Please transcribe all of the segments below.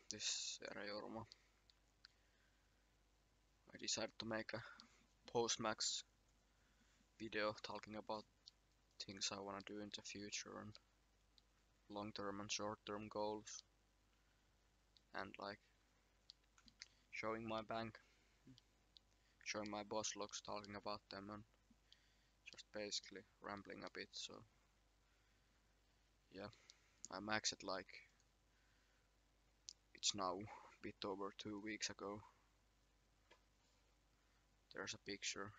This is Ere Jorma. I decided to make a post-max video talking about things I wanna do in the future and long-term and short-term goals, and like showing my bank, showing my boss logs, talking about them, and just basically rambling a bit. So yeah, I maxed like it's now a bit over 2 weeks ago. There's a picture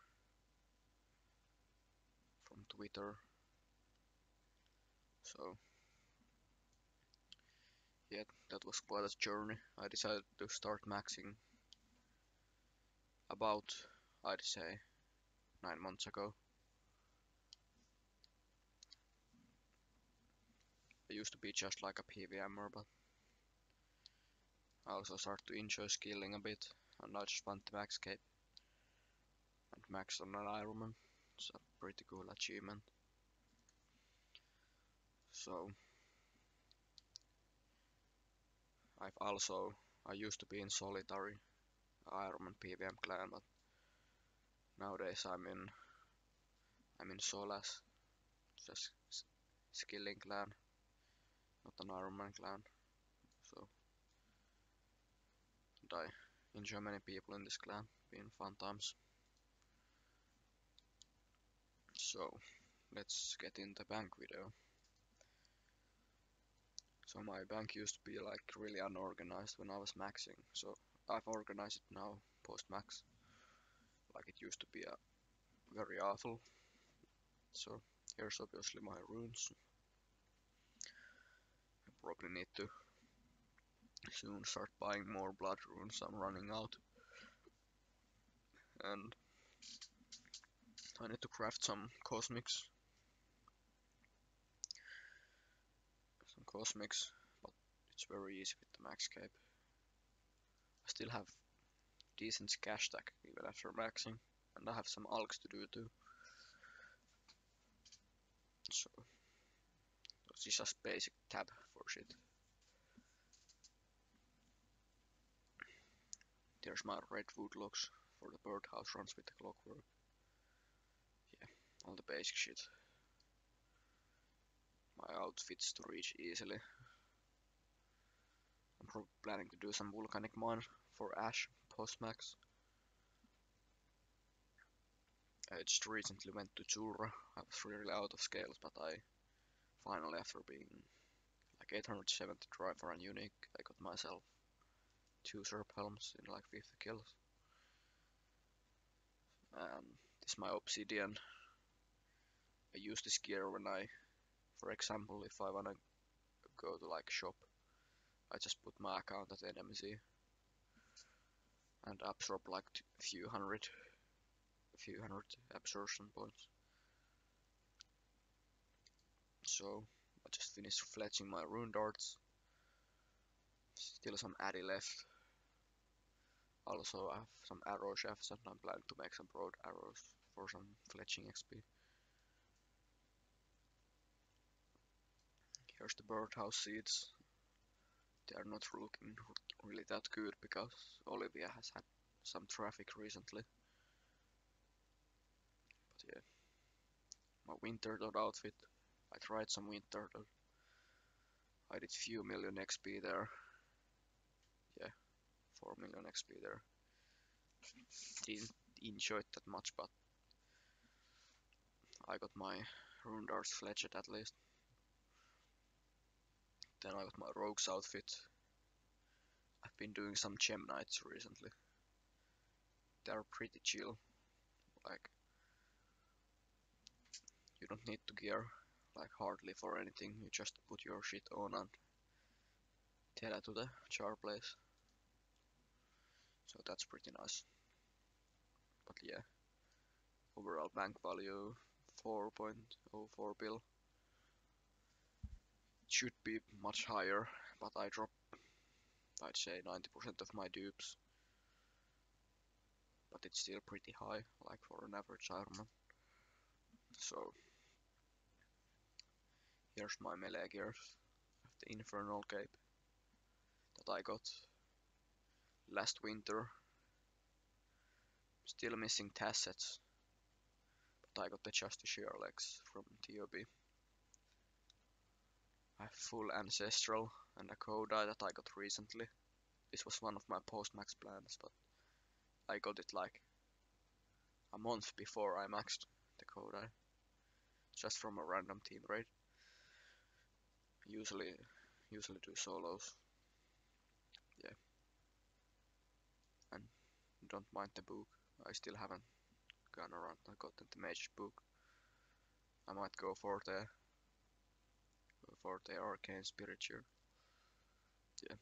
from Twitter. So yeah, that was quite a journey. I decided to start maxing about, I'd say, 9 months ago. I used to be just like a PVMer, but I also started to enjoy skilling a bit, and I just want to max cape and max on an Ironman. It's a pretty cool achievement. So I used to be in solitary Ironman PVM clan, but nowadays I'm in Solas, just skilling clan, not an Ironman clan. So and I enjoy many people in this clan, been fun times. So let's get in the bank video. So my bank used to be like really unorganized when I was maxing, so I've organized it now post max. Like it used to be very awful. So here's obviously my runes. I probably need to soon start buying more blood runes. I'm running out, and I need to craft some cosmics, but it's very easy with the max cape. I still have decent cash stack even after maxing, and I have some alks to do too. So this is just basic tab for shit. There's my redwood logs for the birdhouse runs with the clockwork. Yeah, all the basic shit. My outfits to reach easily. I'm probably planning to do some volcanic mine for Ash post-max. I just recently went to Jura. I was really out of scales, but I finally, after being like 870 driver and unique, I got myself 2 Serp helms in like 50 kills. This is my obsidian. I use this gear when for example, if I wanna go to like shop, I just put my account at NMZ and absorb like a few hundred absorption points. So I just finished fletching my rune darts. Still some addy left. Also I have some arrow shafts and I'm planning to make some broad arrows for some fletching XP. Here's the birdhouse seeds. They are not looking really that good because Olivia has had some traffic recently. But yeah, my winter dot outfit. I tried some winter dot. I did few million XP there. Yeah, 4 million XP there. Didn't enjoy it that much, but I got my rune darts fletched at least. Then I got my rogue's outfit. I've been doing some gem nights recently. They're pretty chill. Like you don't need to gear like hardly for anything. You just put your shit on and tell it to the char place. So that's pretty nice. But yeah, overall bank value 4.04 bill. It should be much higher, but I dropped, I'd say 90% of my dupes. But it's still pretty high, like for an average Ironman. So here's my melee gears. I have the Infernal Cape. that I got last winter. Still missing tassets, but I got the just the sheer legs from TOB. I have full ancestral and a Kodai that I got recently. This was one of my post-max plans, but I got it like a month before I maxed the Kodai, just from a random team raid. Usually do solos. Yeah, and don't mind the book. I still haven't gone around and gotten the mage book. I might go for the arcane spiritual. Yeah,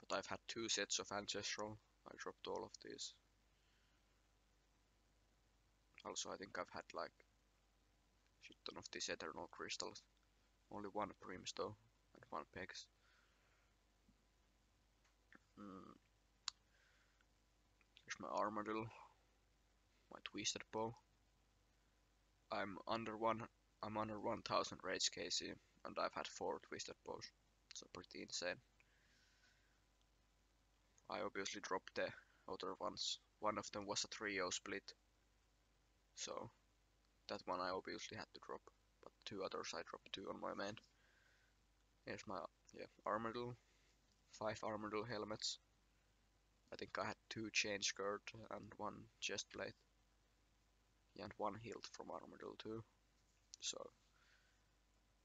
but I've had 2 sets of ancestral. I dropped all of these. Also, I think I've had like shit ton of these eternal crystals. Only 1 brimstone and 1 pegs. Here's my armadillo, my twisted bow. I'm under 1000 rage KC and I've had 4 twisted bows, so pretty insane. I obviously dropped the other ones. One of them was a trio split, so that one I obviously had to drop, but 2 others I dropped 2 on my main. Here's my armadillo, 5 armadillo helmets. I think I had 2 chain skirt and 1 chest plate. Yeah, and 1 hilt from armadillo too. So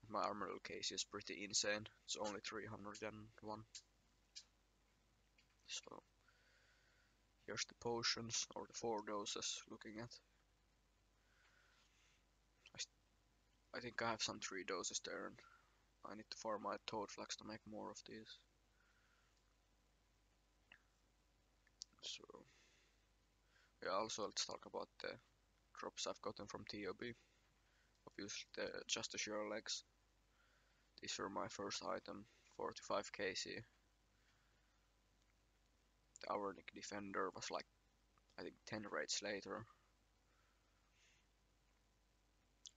my armadillo case is pretty insane. It's only 301. So here's the potions, or the 4 doses looking at. I think I have some 3 doses there, and I need to farm my toad flax to make more of these. So yeah, also let's talk about the drops I've gotten from TOB. Obviously just the sheer legs. These were my first item, 45 KC. The Ironic Defender was like, I think 10 raids later.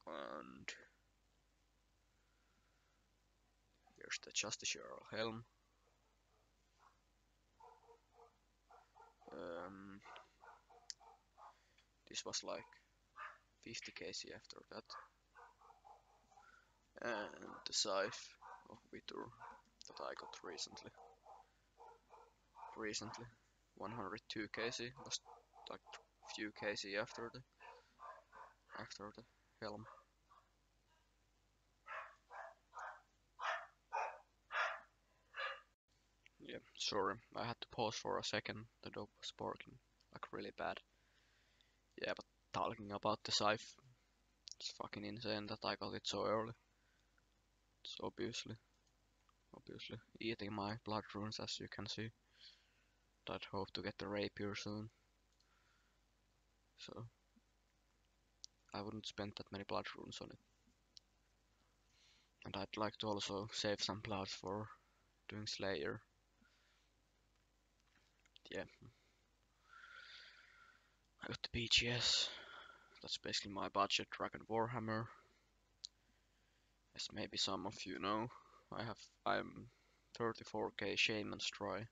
And here's the Justiciar helm. This was like 50 KC after that. And the scythe of Wither that I got recently. 102 KC, was like few KC after the helm. Yeah, sorry, I had to pause for a second. The dog was barking like really bad. Yeah, but talking about the scythe, it's fucking insane that I got it so early. It's obviously eating my blood runes, as you can see. I'd hope to get the rapier soon. So I wouldn't spend that many blood runes on it. And I'd like to also save some blood for doing Slayer. Yeah. I got the BGS. That's basically my budget Dragon Warhammer. As maybe some of you know, I'm 34k Shaman's try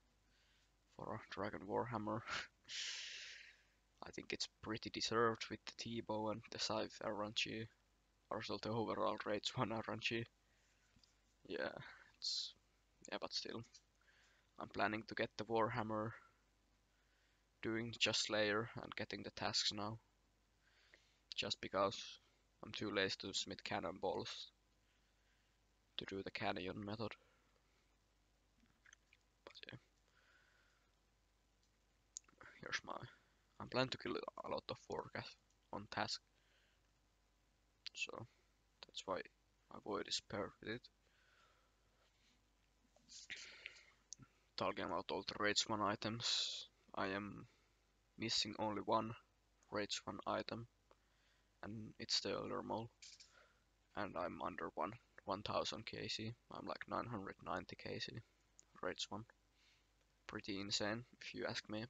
for a Dragon Warhammer. I think it's pretty deserved with the T-bow and the Scythe RNG. Also the overall Rage 1 RNG. Yeah, but still. I'm planning to get the Warhammer, doing just Slayer and getting the tasks now. Just because I'm too lazy to smith cannonballs to do the canyon method. But yeah, here's my. I'm planning to kill a lot of Warcath on task, so that's why my void is paired with it. Talking about all the Rage 1 items, I am missing only 1 Rage 1 item, and it's the Elder Mole. And I'm under 1000 KC. I'm like 990 KC. Rage 1. Pretty insane, if you ask me.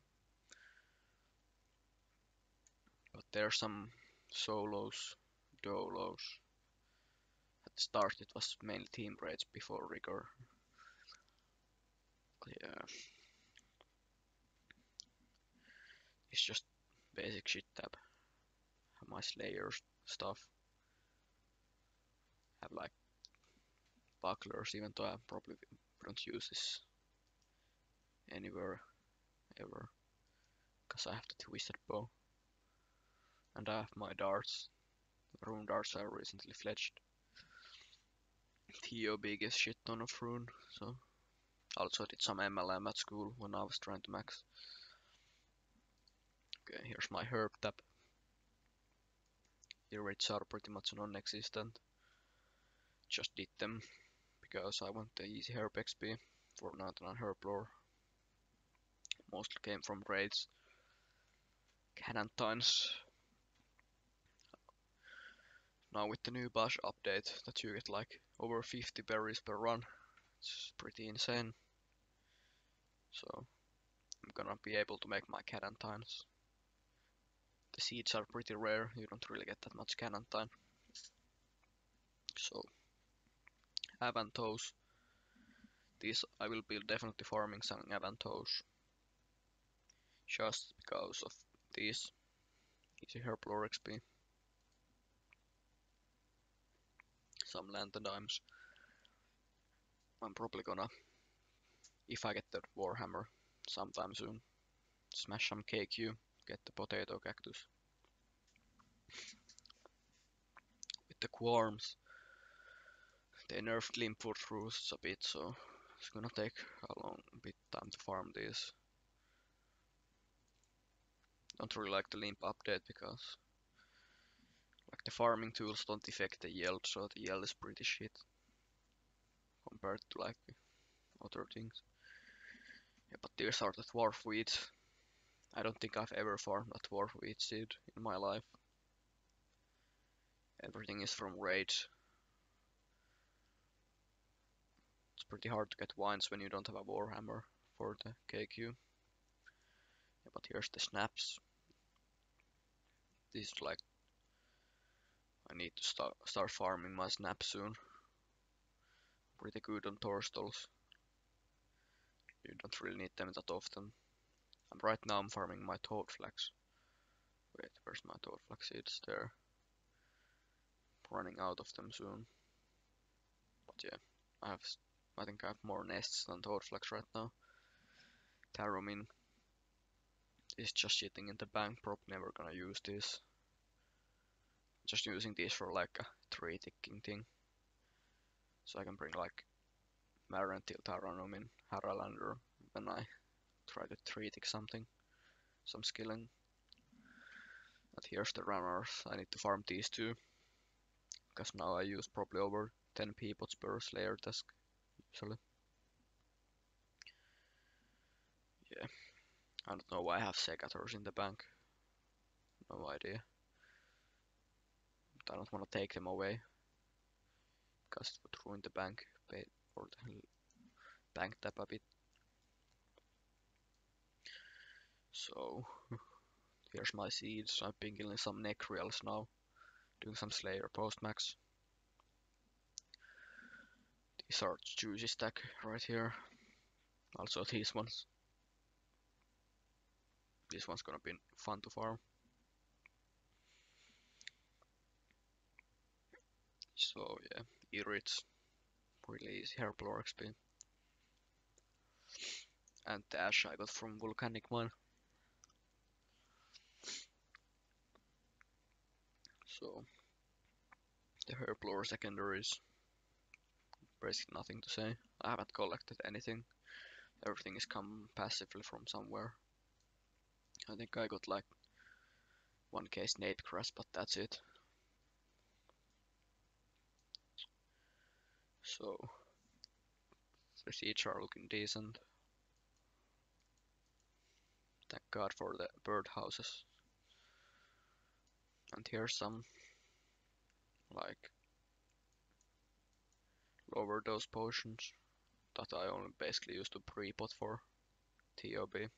But there's some solos, dolos. At the start it was mainly team raids before rigor. it's just basic shit tab. Have my Slayer stuff. Have like bucklers, even though I probably wouldn't use this anywhere ever, because I have the twisted bow. And I have my darts. Rune darts are recently fledged. TO biggest shit ton of rune, so also did some MLM at school when I was trying to max. Okay, here's my herb tab. Here rates are pretty much non-existent. Just did them because I want the easy herb XP for 99 herb lore. Mostly came from raids. Canantines. Now with the new bush update that you get like over 50 berries per run. It's pretty insane. So I'm gonna be able to make my Canantines. The seeds are pretty rare, you don't really get that much Canantine. So Avantos. These I will be definitely farming some Avantos. Just because of these easy herb lore XP. Some lantern dimes. I'm probably gonna, if I get the Warhammer sometime soon, smash some KQ, get the potato cactus. With the Quarms, they nerfed limp foot roosts a bit, so it's gonna take a long bit time to farm these. Don't really like the limp update because like the farming tools don't affect the yield, so the yield is pretty shit compared to like other things. Yeah, but these are the dwarf weeds. I don't think I've ever farmed a dwarf wheat seed in my life. Everything is from raids. It's pretty hard to get wines when you don't have a warhammer for the KQ. Yeah, but here's the snaps. This is like I need to start farming my snaps soon. Pretty good on Torstals. You don't really need them that often. And right now I'm farming my toad flax. Wait, where's my toad flax seeds? There. Running out of them soon. But yeah, I think I have more nests than toad flax right now. Taromin is just sitting in the bank, probably never gonna use this. Just using these for like a tree ticking thing. So I can bring like Marentil Taranumin Haralander when I try to tree tick something. Some skilling. And here's the runners. I need to farm these two. Because now I use probably over 10 peapots per slayer task usually. Yeah. I don't know why I have secateurs in the bank. No idea. But I don't want to take them away. Because it would ruin the bank. Or the bank tap a bit. So here's my seeds. I've been killing some Necrials now. Doing some Slayer post-max. These are juicy stack right here. Also these ones. This one's gonna be fun to farm. So yeah, Irits. Really easy Herblore XP. And the ash I got from Volcanic Mine. So the Herblore secondaries. Basically nothing to say. I haven't collected anything. Everything is come passively from somewhere. I think I got like 1k Snape Grass, but that's it. So the seeds are looking decent. Thank God for the birdhouses. And here's some like lower dose potions that I only basically use to pre-pot for TOB.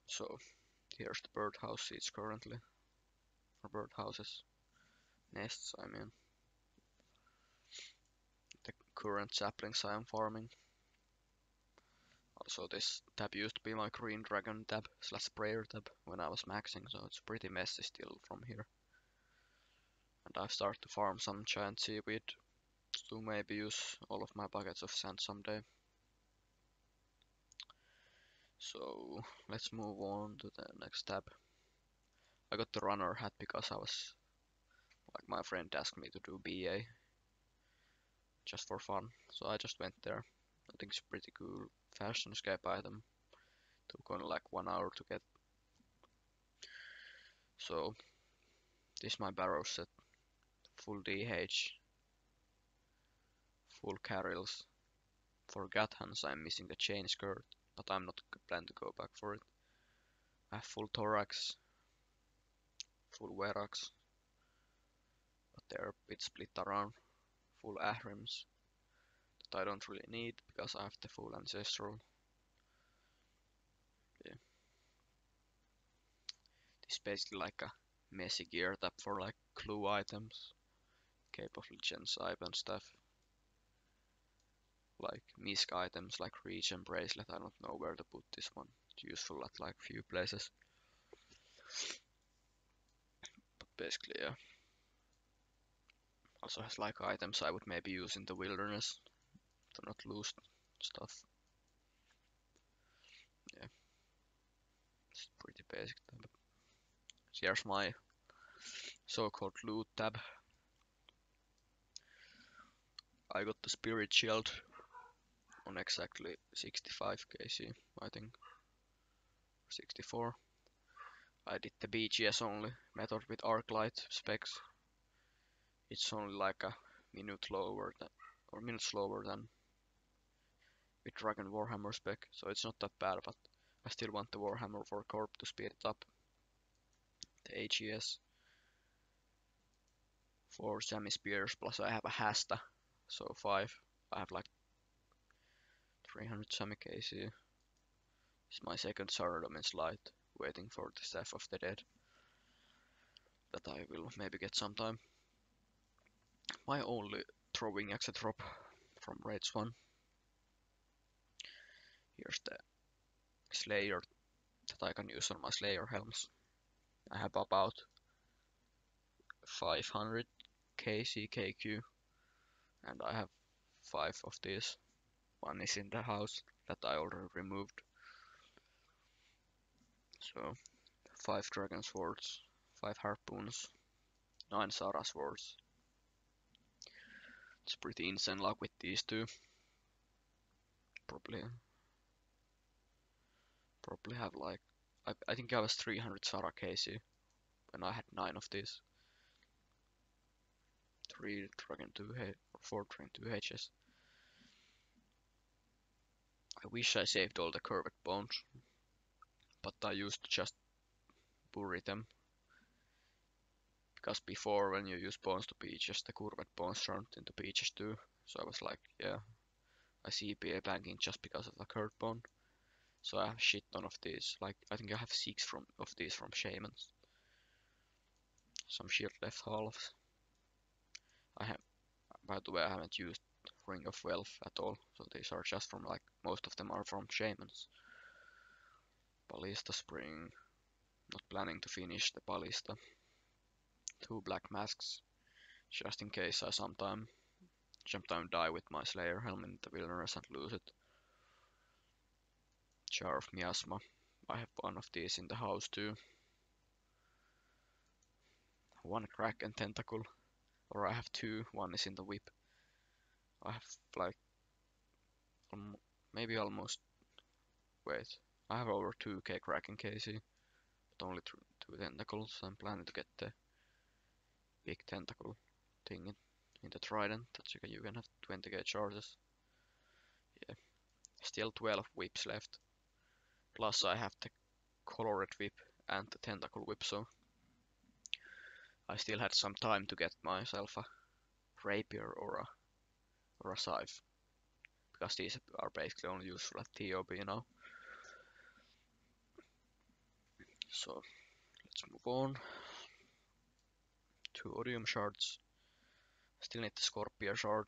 So here's the birdhouse seeds currently. Or birdhouses. Nests, I mean. The current saplings I am farming. Also, this tab used to be my green dragon tab slash sprayer tab when I was maxing, so it's pretty messy still from here. And I've started to farm some giant seaweed to maybe use all of my buckets of sand someday. So let's move on to the next tab. I got the runner hat because I was like my friend asked me to do BA just for fun, so I just went there. I think it's a pretty cool fashion escape item. Took only like 1 hour to get. So this is my barrow set, full DH, full carrils. For Gathans I'm missing the chain skirt, but I'm not planning to go back for it. I have full thorax, full verax, but they're a bit split around. Full ahrims that I don't really need because I have the full ancestral. Yeah. This is basically like a messy gear tab for like clue items, capable gen 5 and stuff. Like misc items like reach and bracelet, I don't know where to put this one. It's useful at like few places. But basically yeah. Also has like items I would maybe use in the wilderness to not lose stuff. Yeah, it's pretty basic tab. So here's my so-called loot tab. I got the spirit shield on exactly 65 kc, I think. 64. I did the BGS only method with arc light specs. It's only like a minute lower than, or minute slower than with Dragon Warhammer spec, so it's not that bad, but I still want the Warhammer for Corp to speed it up. The AGS for Sammy Spears, plus I have a Hasta, so 5. I have like 300 Sammy KC. It's my second Sardomin's Light, waiting for the Staff of the Dead that I will maybe get sometime. My only throwing axe drop from Raids 1. Here's the Slayer that I can use on my Slayer helms. I have about 500 KCKQ and I have 5 of these. One is in the house that I already removed. So 5 dragon swords, 5 harpoons, 9 Sara swords. It's pretty insane luck with these two. Probably have like I think I was 300 Sara KC when I had 9 of these. 3 dragon 2 or 4 dragon 2 H's. I wish I saved all the curved bones, but I used to just bury them. Because before when you use bones to beaches, the curved bones turned into beaches too. So I was like, yeah, I see CPA banking just because of the curved bone. So I have a shit ton of these. Like I think I have 6 of these from shamans. Some shield left halves. I have, by the way, I haven't used Ring of Wealth at all. So these are just from like most of them are from shamans. Ballista Spring. Not planning to finish the Ballista. 2 black masks, just in case I sometime die with my Slayer helm in the wilderness and lose it. Jar of Miasma. I have one of these in the house too. 1 crack and tentacle. Or I have 2, one is in the whip. I have like maybe almost, wait, I have over 2k Kraken KC, but only 2 tentacles. I'm planning to get the big tentacle thing in the trident that you can have 20k charges. Yeah, still 12 whips left. Plus I have the colored whip and the tentacle whip, so I still had some time to get myself a rapier or a scythe, because these are basically only useful at TOB now. So let's move on to Odium shards. Still need the Scorpion shard.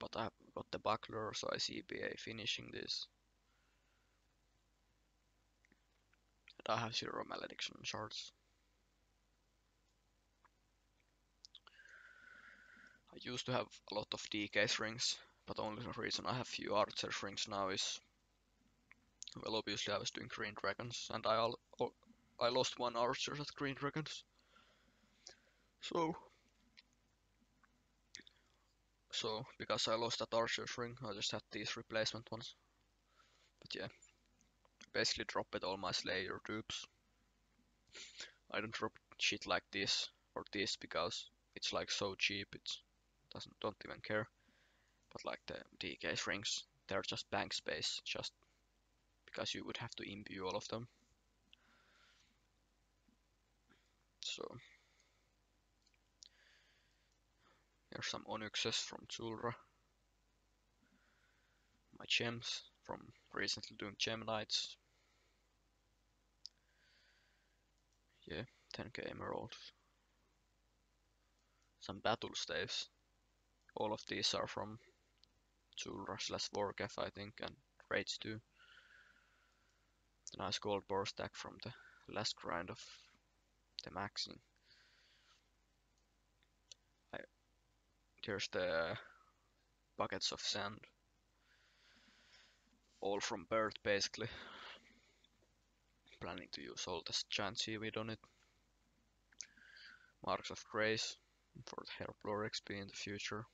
but I got the buckler, so I CBA finishing this. And I have zero malediction shards. I used to have a lot of DK rings, but the only reason I have few archer rings now is, well, obviously I was doing green dragons, and I lost one archer at green dragons. So because I lost that archer's ring, I just had these replacement ones. But yeah, basically dropped all my slayer dupes. I don't drop shit like this or this because it's like so cheap, it's don't even care. But like the DK rings, they're just bank space, just because you would have to imbue all of them. So here's some onyxes from Zulra. My gems from recently doing gem nights. Yeah, 10k emeralds. Some battle staves. All of these are from Zulra/Vorgef, I think, and raids too. A nice gold bar stack from the last grind of the maxing. Here's the buckets of sand. All from bird basically. Planning to use all this giant seaweed on it. Marks of Grace for the Herblore XP in the future.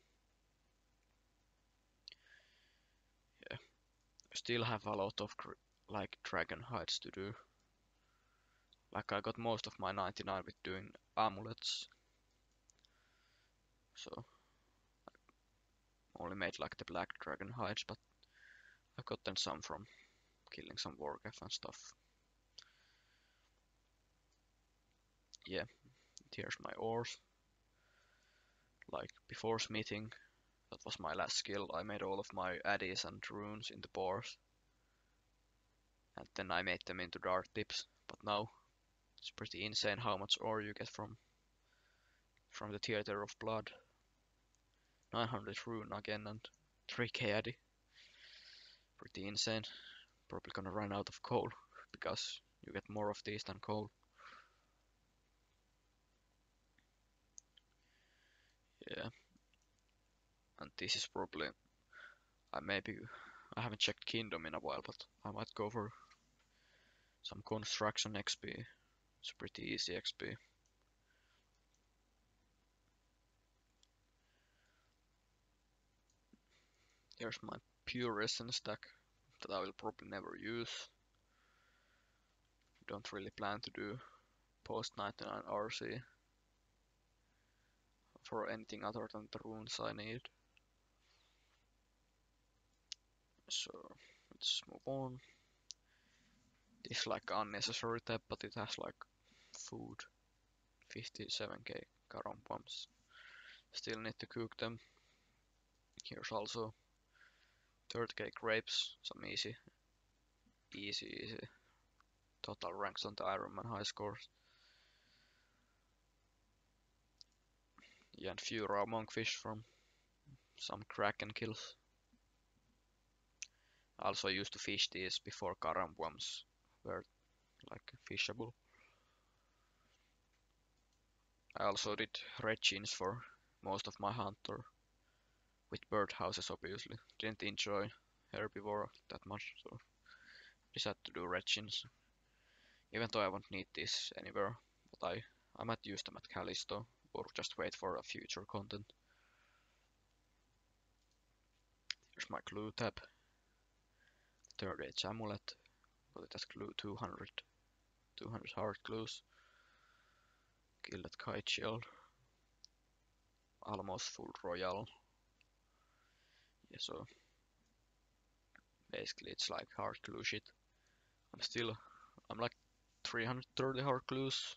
Yeah, still have a lot of like dragon hides to do. Like I got most of my 99 with doing amulets. So only made like the black dragon hides, but I got them some from killing some Wargef and stuff. Yeah, here's my ores. Like before smithing, that was my last skill. I made all of my addies and runes in the bars. And then I made them into dart tips. But now it's pretty insane how much ore you get from the Theater of Blood. 900 rune again and 3k addy. Pretty insane. Probably gonna run out of coal because you get more of these than coal. Yeah. And this is probably I haven't checked Kingdom in a while, but I might go for some construction XP. It's pretty easy XP. Here's my pure essence stack that I will probably never use. Don't really plan to do post 99 RC for anything other than the runes I need. So let's move on. This is like unnecessary tab, but it has like food. 57k garum pumps. Still need to cook them. Here's also 30k grapes, some easy total ranks on the ironman high scores. Yeah, and few raw monkfish from some kraken kills. I also used to fish these before carambwams were like fishable. I also did red jeans for most of my hunter with birdhouses obviously. Didn't enjoy herbivore that much, so decided to do red jeans. Even though I won't need this anywhere, but I might use them at Callisto or just wait for a future content. Here's my glue tab. 38 amulet. Got it as glue 200. 200 hard glues. Kill that kite shield. Almost full royal. Yeah, so basically it's like hard glue shit. I'm like 330 hard glues.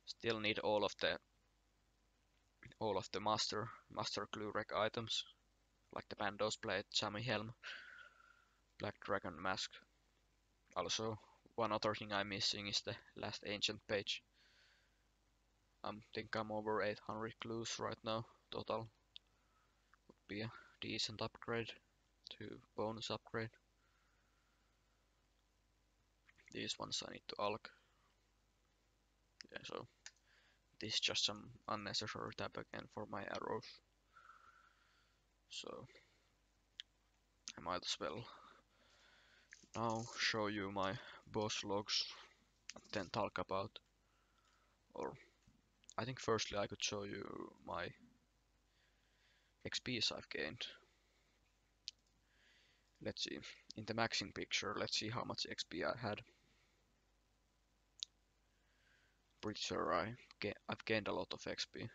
Still need all of the master glue rec items. Like the Bandos blade, Jammy helm, Black Dragon mask. Also, one other thing I'm missing is the last ancient page. I think I'm over 800 clues right now total. Would be a decent upgrade to bonus upgrade. These ones I need to alch. Yeah, so this is just some unnecessary tab again for my arrows. So I might as well now show you my boss logs and then talk about, or I think firstly I could show you my XPs I've gained. Let's see, in the maxing picture, let's see how much XP I had. Pretty sure I've gained a lot of XP.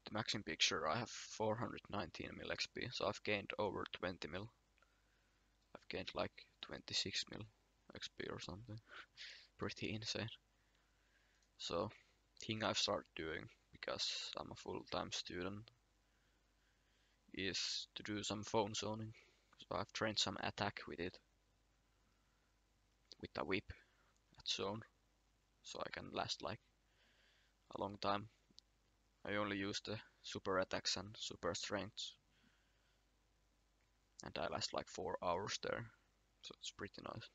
The maxing picture I have 419 mil XP, so I've gained over 20 mil. I've gained like 26 mil XP or something. Pretty insane. So, thing I've started doing, because I'm a full-time student, is to do some phone zoning. So I've trained some attack with it, with a whip at zone, so I can last like a long time. I only use the super attacks and super strengths, and I last like 4 hours there, so it's pretty nice.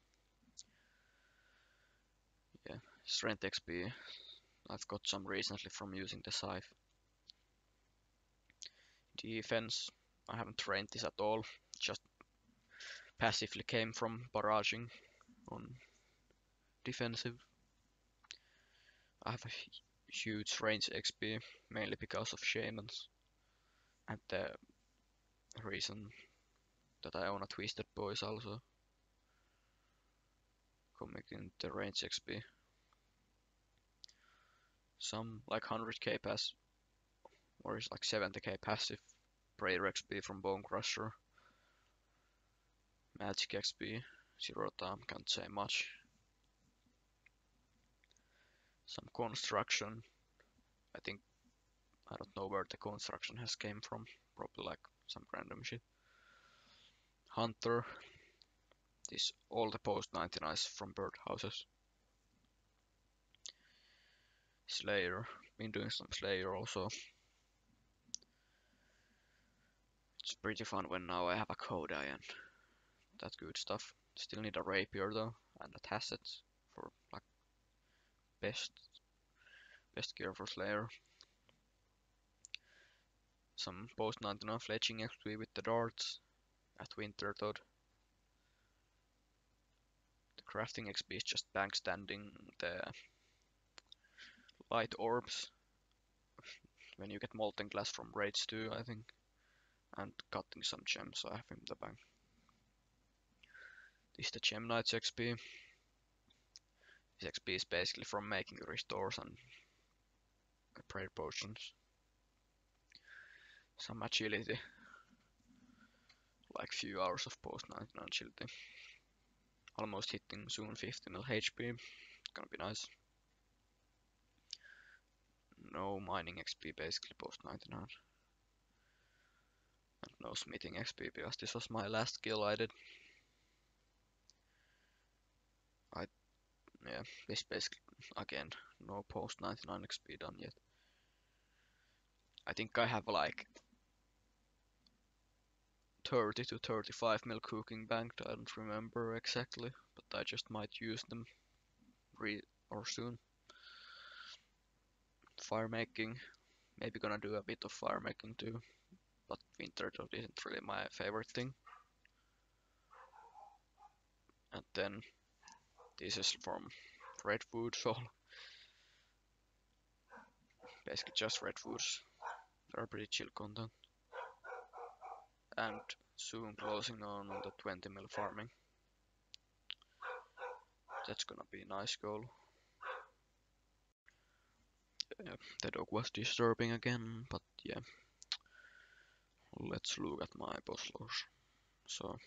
Yeah, strength XP, I've got some recently from using the scythe. Defense, I haven't trained this at all, just passively came from barraging on defensive. I have a huge range XP, mainly because of shamans, and the reason that I own a twisted bow is also coming in the range XP. Some like 100k pass, or is like 70k passive prayer XP from Bone Crusher. Magic XP, zero time, can't say much. Some construction, I think, I don't know where the construction has came from, probably like some random shit. Hunter, this all the post 99s from birdhouses. Slayer, been doing some Slayer also. It's pretty fun when now I have a Kodai and that good stuff. Still need a rapier though, and a tasset for like best gear for Slayer. Some post 99 fletching XP with the darts at Winter Toad. The crafting XP is just bank standing the light orbs when you get molten glass from raids too, I think, and cutting some gems so I have in the bank. This is the Gem Knights XP. This XP is basically from making restores and prayer potions. Some agility, like few hours of post 99 agility. Almost hitting soon 50 mil HP, gonna be nice. No mining XP basically post 99. And no smithing XP because this was my last kill I did. Yeah, this basically, again, no post 99 XP done yet. I think I have like 30 to 35 mil cooking banked, I don't remember exactly, but I just might use them or soon. Fire making, maybe gonna do a bit of fire making too, but winter toad isn't really my favorite thing. And then this is from Redwood, so basically just Redwoods. They're pretty chill content. And soon closing on the 20 mil farming. That's gonna be a nice goal. Yeah, the dog was disturbing again, but yeah. Let's look at my boss logs. So,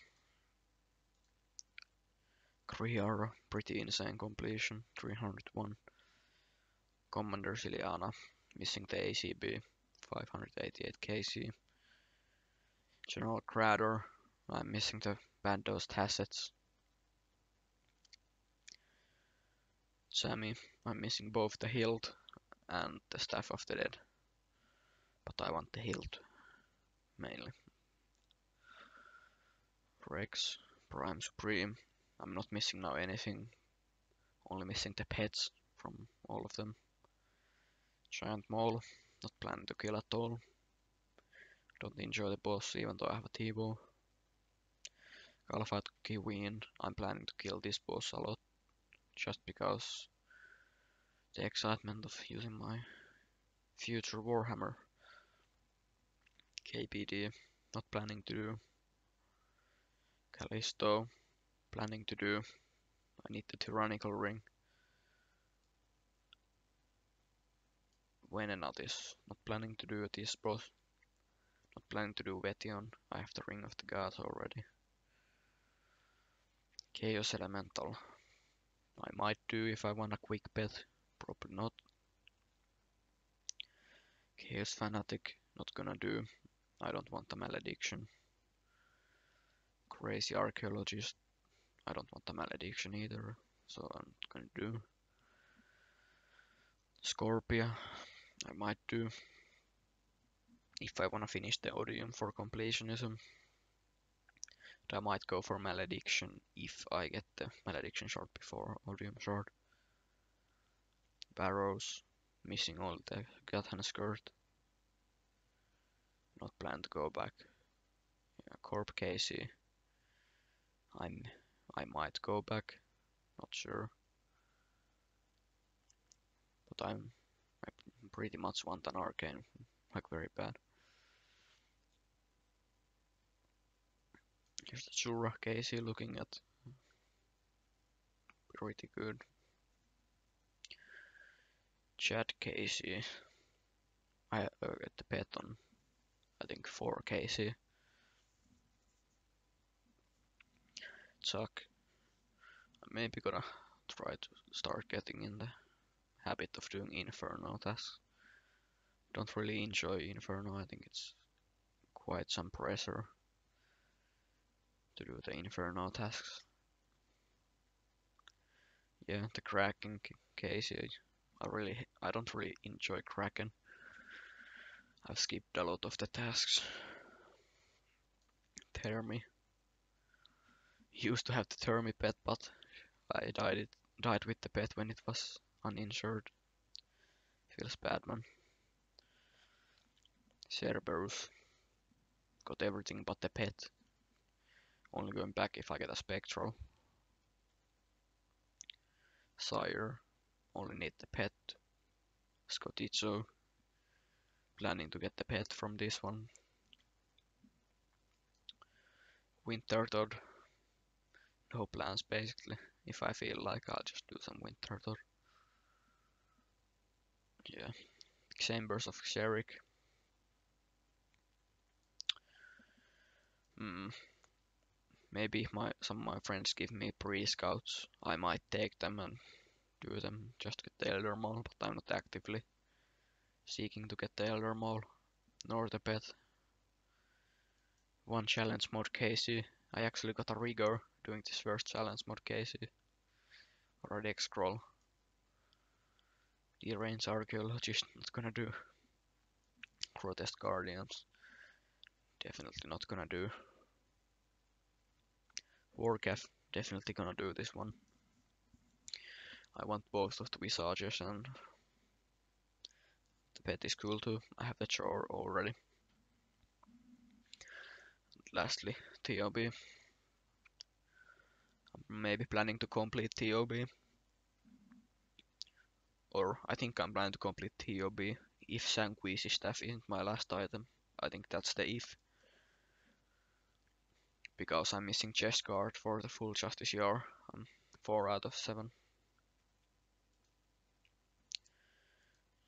Kriara, pretty insane completion, 301. Commander Siliana, missing the ACB, 588 KC. General Crater, I'm missing the Bandos Tassets. Sammy, I'm missing both the Hilt and the Staff of the Dead. But I want the Hilt. mainly. Rex, Prime Supreme. I'm not missing now anything, only missing the pets from all of them. Giant Mole, not planning to kill at all. Don't enjoy the boss even though I have a T-bow. Galafat Kiwin, I'm planning to kill this boss a lot, just because the excitement of using my future Warhammer. KPD, not planning to do. Callisto, planning to do. I need the Tyrannical Ring. Venenatis, not planning to do this boss. Not planning to do Vetion, I have the Ring of the Gods already. Chaos Elemental, I might do if I want a quick pet, probably not. Chaos Fanatic, not gonna do. I don't want a Malediction. Crazy Archaeologist, I don't want a Malediction either, so I'm not gonna do. Scorpia, I might do. If I wanna finish the Odium for completionism. I might go for Malediction if I get the Malediction shard before Odium shard. Barrows, missing all the Gathan skirt. Not plan to go back. Yeah, Corp Casey. I might go back. Not sure. But I pretty much want an arcane, like very bad. Here's the Jura Casey looking at pretty good. Chad Casey. I get the pet on I think 4 Casey. Chuck. I'm maybe gonna try to start getting in the habit of doing Inferno tasks. Don't really enjoy Inferno, I think it's quite some pressure to do the Inferno tasks. Yeah, the Kraken case, I don't really enjoy Kraken. I've skipped a lot of the tasks. Thermi. Used to have the Thermi pet, but I died with the pet when it was uninsured. Feels bad, man. Cerberus. Got everything but the pet. Only going back if I get a Spectral. Sire. Only need the pet. Scotizo. Planning to get the pet from this one. Winter Todd. No plans basically. If I feel like I'll just do some Winter Todd. Yeah. Chambers of Xeric. Maybe if some of my friends give me pre-scouts, I might take them and do them, just get the Elder Maul, but I'm not actively seeking to get the Elder Maul, nor the pet. One challenge mod Casey. I actually got a rigor doing this first challenge mod Casey. Or a deck scroll. Deranged Archaeologist, not gonna do. Grotesque Guardians. Definitely not gonna do. Warcath, definitely gonna do this one. I want both of the Visages and the pet is cool too. I have the chore already. Lastly, TOB. I'm maybe planning to complete TOB. Or I think I'm planning to complete TOB if Sanguisi staff isn't my last item. I think that's the if. Because I'm missing chest guard for the full Justiciar. I'm 4 out of 7.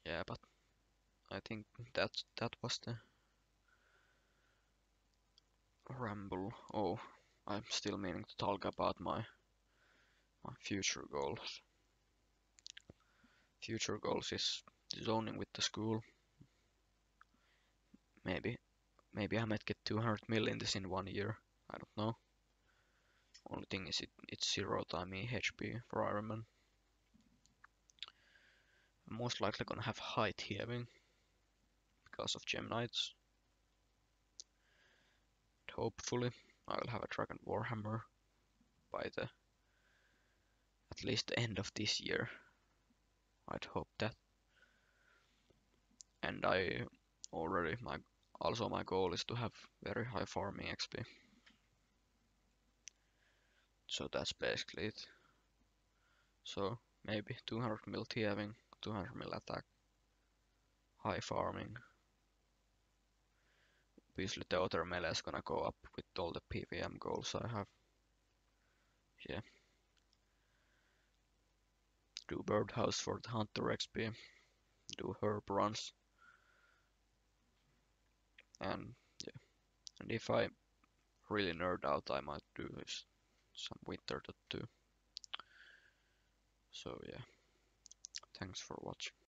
Yeah, but I think that was the ramble. Oh, I'm still meaning to talk about my future goals. Future goals is zoning with the school. Maybe I might get 200 mil in this in 1 year. I don't know. Only thing is it's 0 time HP for Ironman. I'm most likely gonna have height heaving because of Gem Knights. hopefully I will have a Dragon Warhammer by the at least the end of this year. I'd hope that. And I already my goal is to have very high farming XP. So that's basically it. So maybe 200 mil thieving, 200 mil attack, high farming. Obviously the other melee is gonna go up with all the PVM goals I have. Yeah. Do birdhouse for the hunter XP, do herb runs, and yeah. And if I really nerd out, I might do some winter too. So yeah, thanks for watching.